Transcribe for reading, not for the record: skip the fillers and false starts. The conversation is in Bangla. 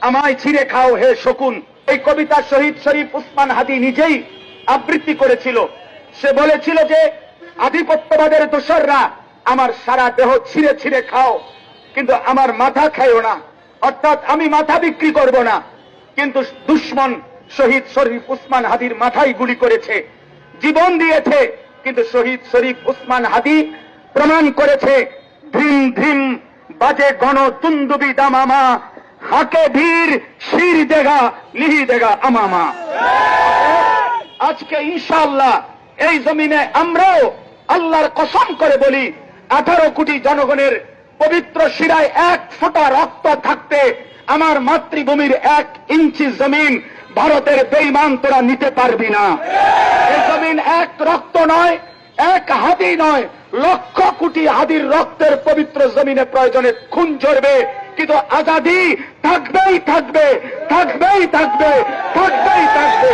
আমায় ছিঁড়ে খাও হে শকুন। এই কবিতা শহীদ শরীফ উসমান হাদি নিজেই আবৃত্তি করেছিল। সে বলেছিল যে আধিপত্যবাদের দোসররা আমার সারা দেহ ছিঁড়ে ছিঁড়ে খাও, কিন্তু আমার মাথা খাইও না, অর্থাৎ আমি মাথা বিক্রি করব না। কিন্তু দুশ্মন শহীদ শরীফ উসমান হাদির মাথায় গুলি করেছে, জীবন দিয়েছে, কিন্তু শহীদ শরীফ উসমান হাদি প্রমাণ করেছে ধিম ধিম বাজে গণ তুন্দুবি দামামা, হাকে ধীর শির দেগা লিহি দেগা আমামা। আজকে ইনশাআল্লাহ এই জমিনে আমরাও আল্লাহর কসম করে বলি, 18 কোটি জনগণের পবিত্র শিরায় 1 ফোঁটা রক্ত থাকতে আমার মাতৃভূমির 1 ইঞ্চি জমিন ভারতের বেঈমান তোরা নিতে পারবি না। এই জমিন 1 রক্ত নয়, 1 হাদি নয়, লক্ষ কোটি হাদির রক্তের পবিত্র জমিনে প্রয়োজনে খুন ঝরবে, কিন্তু আজাদি থাকবেই থাকবে, থাকবেই থাকবে, থাকবেই থাকবে।